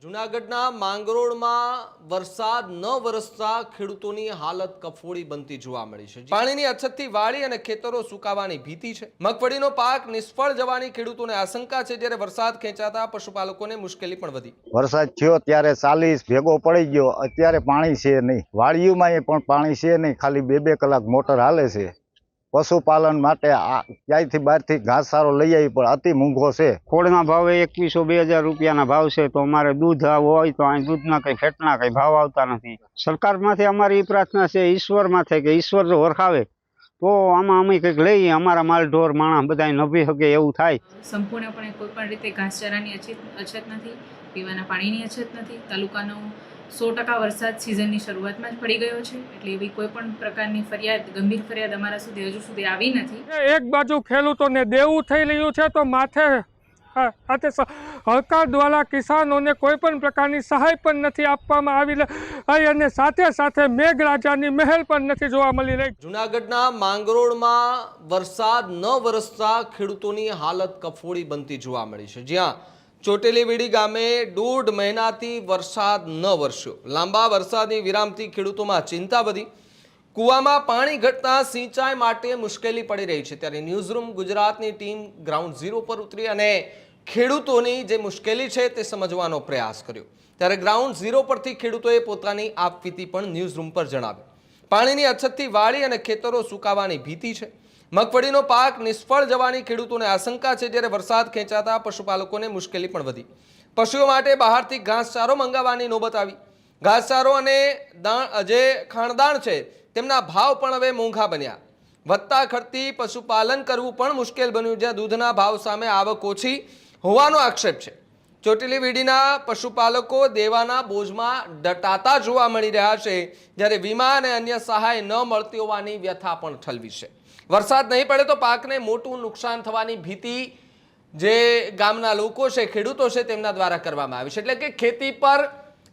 જૂનાગઢના માંગરોળમાં વરસાદ ન વરસતા ખેડૂતોની હાલત કફોડી બનતી જોવા મળી છે। પાણીની અછતથી વાડી અને ખેતરો સુકાવાની ભીતિ છે। મગફળીનો પાક નિષ્ફળ જવાની ખેડૂતોને આશંકા છે, જ્યારે વરસાદ ખેંચાતા પશુપાલકોને મુશ્કેલી પણ વધી। વરસાદ થયો ત્યારે 40 ભેગો પડી ગયો, અત્યારે પાણી છે નહીં, વાડીઓમાં પણ પાણી છે નહીં, ખાલી 2-2 કલાક મોટર હાલે છે। પશુપાલન માટે ક્યાંયથી બહારથી ઘાસચારો લઈ આવી પણ અતિ મોંઘો છે। ખોળના ભાવે 2100-2000 રૂપિયાના ભાવ છે, તો અમારે દૂધ હોય તો અહીં દૂધના કંઈ ફેટના કંઈ ભાવ આવતા નથી। સરકારમાંથી અમારી પ્રાર્થના છે ઈશ્વરમાંથી કે ઈશ્વર જો વરખાવે તો આમાં અમે કંઈક લઈએ, અમારા માલ ઢોર માણસ બધા નભી શકે એવું થાય। સંપૂર્ણપણે કોઈ પણ રીતે ઘાસચારાની અછત નથી, પીવાના પાણીની અછત નથી। તાલુકાનો 100% વરસાદ સિઝનની શરૂઆતમાં જ પડી ગયો છે, એટલે એવી કોઈ પણ પ્રકારની ફરિયાદ, ગંભીર ફરિયાદ અમારા સુધી હજુ સુધી આવી નથી। એક બાજુ ખેડૂતોને દેવું થઈ રહ્યું છે તો માથે સરકાર દ્વારા કિસાનોને કોઈ પણ પ્રકારની સહાય પણ નથી આપવામાં આવી રહી અને સાથે સાથે મેઘરાજાની મહેલ પણ નથી જોવા મળી રહી। જૂનાગઢના માંગરોળમાં વરસાદ ન વરસતા ખેડૂતોની હાલત કફોડી બનતી જોવા મળી છે, જ્યાં ચોટેલીવેડી ગામે 1.5 મહિનાથી વરસાદ ન વરસ્યો। લાંબા વરસાદની વિરામથી ખેડૂતોમાં ચિંતા વધી। કૂવામાં પાણી ઘટતા સિંચાઈ માટે મુશ્કેલી પડી રહી છે, ત્યારે ન્યૂઝરૂમ ગુજરાતની ટીમ ગ્રાઉન્ડ ઝીરો પર ઉતરી અને ખેડૂતોની જે મુશ્કેલી છે તે સમજવાનો પ્રયાસ કર્યો। ત્યારે ગ્રાઉન્ડ ઝીરો પરથી ખેડૂતોએ પોતાની આપવીતી પણ ન્યૂઝરૂમ પર જણાવી। પાણીની અછતથી વાડી અને ખેતરો સુકાવાની ભીતિ છે। મગફળીનો પાક નિષ્ફળ જવાની ખેડૂતોને આશંકા છે, જ્યારે વરસાદ ખેંચાતા પશુપાલકોને મુશ્કેલી પણ વધી। પશુઓ માટે બહારથી ઘાસચારો મંગાવવાની નોબત આવી। ઘાસચારો અને જે ખાણદાણ છે તેમના ભાવ પણ હવે મોંઘા બન્યા। વધતા ખર્ચથી પશુપાલન કરવું પણ મુશ્કેલ બન્યું, જ્યાં દૂધના ભાવ સામે આવક ઓછી હોવાનો આક્ષેપ છે। ચોટેલીવેડીના પશુપાલકો દેવાના બોજમાં દટાતા જોવા મળી રહ્યા છે, જ્યારે વીમા અને અન્ય સહાય ન મળતી હોવાની વ્યથા પણ ઠલવી છે। વરસાદ નહીં પડે તો પાકને મોટું નુકસાન થવાની ભીતિ જે ગામના લોકો છે, ખેડૂતો છે, તેમના દ્વારા કરવામાં આવી છે। એટલે કે ખેતી પર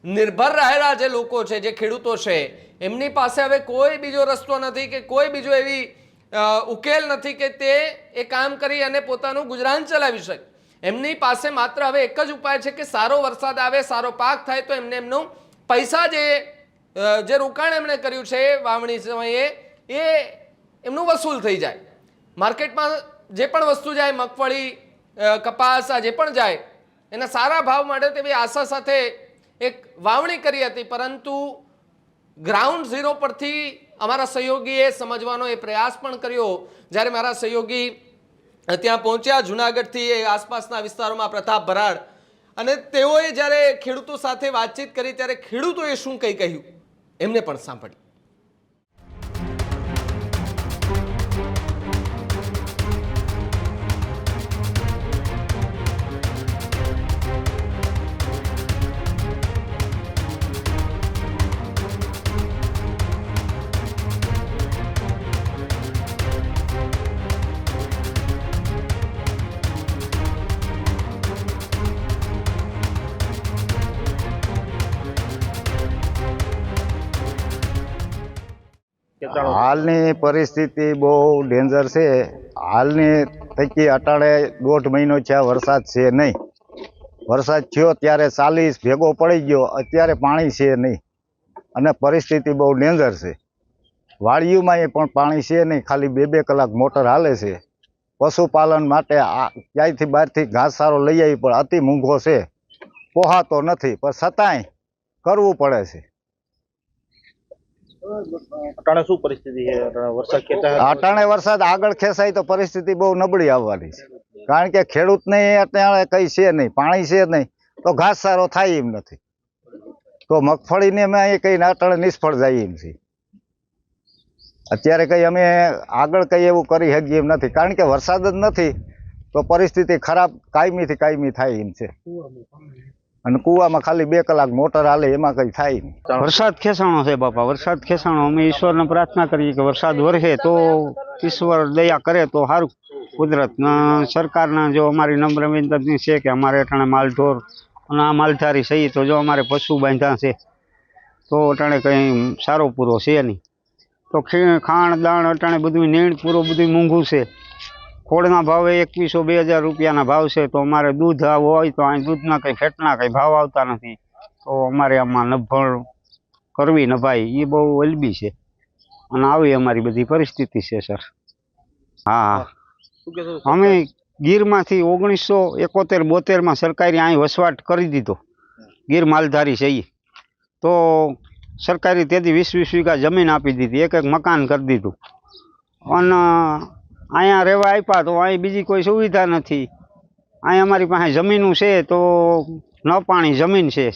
નિર્ભર રહેલા જે લોકો છે, જે ખેડૂતો છે, એમની પાસે હવે કોઈ બીજો રસ્તો નથી કે કોઈ બીજો એવી ઉકેલ નથી કે તે એ કામ કરી અને પોતાનું ગુજરાન ચલાવી શકે। એમની પાસે માત્ર હવે એક જ ઉપાય છે કે સારો વરસાદ આવે, સારો પાક થાય તો એમને એમનું પૈસા જે રોકાણ એમણે કર્યું છે વાવણી સમયે એ એમનું વસૂલ થઈ જાય। માર્કેટમાં જે પણ વસ્તુ જાય, મગફળી, કપાસ, જે પણ જાય એના સારા ભાવ મળે તેવી આશા સાથે એક વાવણી કરી હતી, પરંતુ ગ્રાઉન્ડ ઝીરો પરથી અમારા સહયોગીએ સમજવાનો એ પ્રયાસ પણ કર્યો। જ્યારે મારા સહયોગી ત્યાં પહોંચ્યા જૂનાગઢથી એ આસપાસના વિસ્તારોમાં, પ્રતાપ ભરાડ, અને તેઓએ જ્યારે ખેડૂતો સાથે વાતચીત કરી ત્યારે ખેડૂતોએ શું કંઈ કહ્યું એમને પણ સાંભળ્યું। હાલની પરિસ્થિતિ બહુ ડેન્જર છે। હાલની થકી અટાણે 1.5 મહિનો થયા વરસાદ છે નહીં। વરસાદ થયો ત્યારે 40 ભેગો પડી ગયો, અત્યારે પાણી છે નહીં અને પરિસ્થિતિ બહુ ડેન્જર છે। વાડીઓમાં પણ પાણી છે નહીં, ખાલી 2-2 કલાક મોટર હાલે છે। પશુપાલન માટે ક્યાંયથી બહારથી ઘાસચારો લઈ આવી પણ અતિ મોંઘો છે, પોહાતો નથી, પણ છતાંય કરવું પડે છે। અટાણે શું પરિસ્થિતિ છે? વરસાદ ખેંચાય, અટાણે વરસાદ આગળ ખેંચાય તો પરિસ્થિતિ બહુ નબળી આવવાની છે, કારણ કે ખેડૂતને અત્યારે કઈ છે નહીં, પાણી છે નહીં તો ઘાસચારો થાય એમ નથી, તો મગફળીને અમે કઈ અટાણે નિષ્ફળ જાય એમ છે। અત્યારે કઈ અમે આગળ કઈ એવું કરી શકીએ એમ નથી, કારણ કે વરસાદ જ નથી તો પરિસ્થિતિ ખરાબ કાયમીથી કાયમી થાય એમ છે। અને કૂવામાં ખાલી 2 કલાક મોટર હાલે, એમાં કઈ થાય નહીં। વરસાદ ખેંચાણો છે બાપા, વરસાદ ખેંચાણો। અમે ઈશ્વરને પ્રાર્થના કરીએ કે વરસાદ વરસે તો ઈશ્વર દયા કરે તો સારું। કુદરતના સરકારના જો અમારી નમ્ર વિનંતી છે કે અમારે અટાણે માલઢોર અને આ માલધારી સહી તો જો અમારે પશુ બાંધ્યા છે તો અટાણે કંઈ સારો પૂરો છે નહીં, તો ખાણ દાણ અટાણે બધું નીણ પૂરો બધું મોંઘું છે। ખોળના ભાવે 2100-2000 રૂપિયાના ભાવ છે, તો અમારે દૂધ હોય તો અહીં દૂધના કંઈ ફેટના કંઈ ભાવ આવતા નથી, તો અમારે આમાં નભણ કરવી નભાઈ એ બહુ વલબી છે અને આવી અમારી બધી પરિસ્થિતિ છે સર. હા, શું કહેશો? અમે ગીરમાંથી 1971-72માં સરકારે અહીં વસવાટ કરી દીધો. ગીર માલધારી છે ઈ, તો સરકારે તેથી 20-20 વીઘા જમીન આપી દીધી, એક મકાન કરી દીધું અને અહીંયા રહેવા આપ્યા, તો અહીં બીજી કોઈ સુવિધા નથી. અહીં અમારી પાસે જમીનું છે તો ન પાણી જમીન છે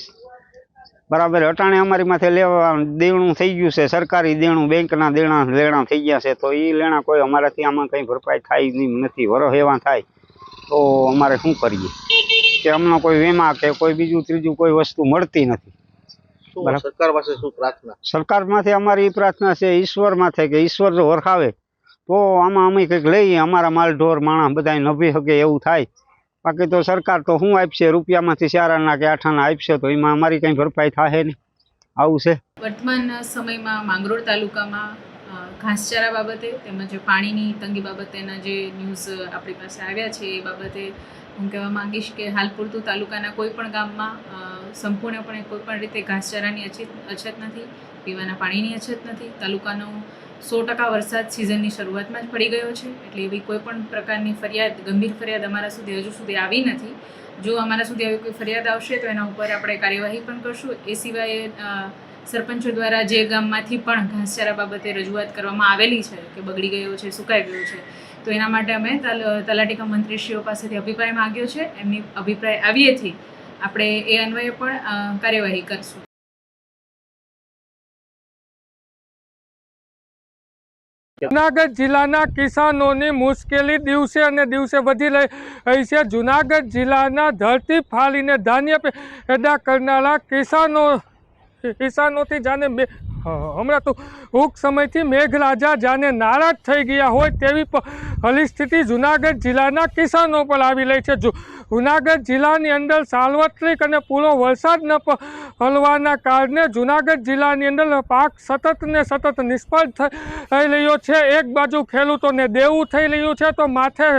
બરાબર. અટાણે અમારી માથે લેવા દેણું થઈ ગયું છે, સરકારી દેણું, બેંકના લેણા થઈ ગયા છે, તો એ લેણા કોઈ અમારાથી આમાં કંઈ ભરપાઈ થાય નથી. વરસ એવા થાય તો અમારે શું કરીએ કે અમને કોઈ વીમા કે કોઈ બીજું ત્રીજું કોઈ વસ્તુ મળતી નથી. શું સરકાર પાસે શું પ્રાર્થના? સરકારમાંથી અમારી એ પ્રાર્થના છે ઈશ્વર માથે કે ઈશ્વર જો વરખાવે તો આમાં અમે કંઈક લઈએ, અમારા માલ ઢોર માણસ બધા નભી શકે એવું થાય. બાકી તો સરકાર તો શું આપશે, રૂપિયામાંથી 4 આના કે 8 આના આપશે, તો એમાં અમારી કંઈ ભરપાઈ થાય નહીં. આવું છે. વર્તમાન સમયમાં માંગરોળ તાલુકામાં ઘાસચારા બાબતે તેમજ પાણીની તંગી બાબતેના જે ન્યૂઝ આપણી પાસે આવ્યા છે, એ બાબતે હું કહેવા માંગીશ કે હાલ પૂરતું તાલુકાના કોઈ પણ ગામમાં સંપૂર્ણપણે કોઈ પણ રીતે ઘાસચારાની અછત નથી, પીવાના પાણીની અછત નથી. તાલુકાનો 100% વરસાદ સિઝનની શરૂઆતમાં જ પડી ગયો છે, એટલે એવી કોઈ પણ પ્રકારની ફરિયાદ, ગંભીર ફરિયાદ અમારા સુધી હજુ સુધી આવી નથી. જો અમારા સુધી આવી કોઈ ફરિયાદ આવશે તો એના ઉપર આપણે કાર્યવાહી પણ કરશું. એ સિવાય સરપંચો દ્વારા જે ગામમાંથી પણ ઘાસચારા બાબતે રજૂઆત કરવામાં આવેલી છે કે બગડી ગયો છે, સુકાઈ ગયો છે, તો એના માટે અમે તલાટીકા મંત્રીશ્રીઓ પાસેથી અભિપ્રાય માંગ્યો છે. એમની અભિપ્રાય આવ્યેથી આપણે એ અન્વયે પણ કાર્યવાહી કરશું. જુનાગઢ જિલ્લાના કિસાનોની મુશ્કેલી દિવસે અને દિવસે વધી રહી છે. જુનાગઢ જિલ્લાના ધરતી ફાળીને ધાન્ય પેદા કરનારા કિસાનોથી જાણે હમણાં તો ટૂંક સમયથી મેઘરાજા જાણે નારાજ થઈ ગયા હોય તેવી પરિસ્થિતિ જુનાગઢ જિલ્લાના કિસાનો પર આવી રહી છે. જુનાગઢ જિલ્લાની અંદર સાર્વત્રિક અને પૂરો વરસાદ ન પડવાના કારણે જુનાગઢ જિલ્લાની અંદર પાક સતત ને સતત નિષ્ફળ થઈ રહ્યો છે. એક બાજુ ખેડૂતોને દેવું થઈ રહ્યું છે, તો માથે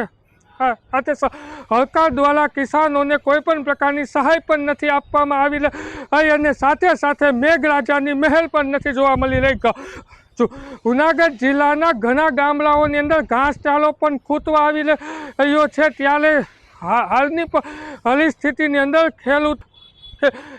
સાથે સરકાર દ્વારા કિસાનોને કોઈ પણ પ્રકારની સહાય પણ નથી આપવામાં આવી રહી અને સાથે સાથે મેઘરાજાની મહેલ પણ નથી જોવા મળી રહી. જુનાગઢ જિલ્લાના ઘણા ગામડાઓની અંદર ઘાસચારો પણ ખૂટવા આવી રહ્યો છે, ત્યારે હાલની પરિસ્થિતિની અંદર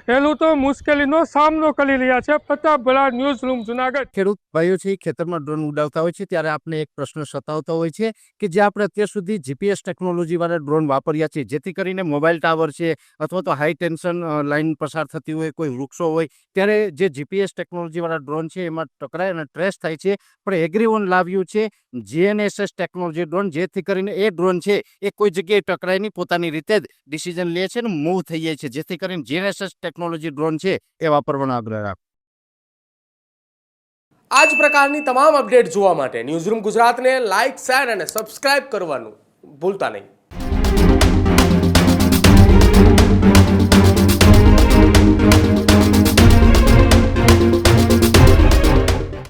ખેડૂતો મુશ્કેલીનો સામનો કરી રહ્યા છે. પ્રતાપ ભલા, ન્યૂઝ રૂમ, જુનાગઢ. ખેડૂત ભાઈઓ છે ખેતરમાં ડ્રોન ઉડાવતા હોય છે, ત્યારે આપણે એક પ્રશ્ન સતાવતો હોય છે કે જે આપણે અત્યાર સુધી જીપીએસ ટેકનોલોજીવાળા ડ્રોન વાપર્યા છે, જેથી કરીને મોબાઈલ ટાવર છે અથવા તો હાઈ ટેન્શન લાઇન પસાર થતી હોય, કોઈ વૃક્ષો હોય, ત્યારે જે જીપીએસ ટેકનોલોજીવાળા ડ્રોન છે એમાં ટકરાય અને ટ્રેસ થાય છે. પણ એગ્રીઓન લાવ્યું છે GNSS ટેકનોલોજી ડ્રોન, જેથી કરીને એ ડ્રોન છે એ કોઈ જગ્યાએ ટકરાય નહીં, પોતાની રીતે જ ડિસિઝન લે છે અને મૂવ થઈ જાય છે, જેથી કરીને GNSS ટેકનોલોજી ડ્રોન છે એ વાપરવાનો આગ્રહ રાખો. આ જ પ્રકારની તમામ અપડેટ જોવા માટે ન્યૂઝરૂમ ગુજરાતને લાઇક, શેર અને સબસ્ક્રાઇબ કરવાનું ભૂલતા નહીં.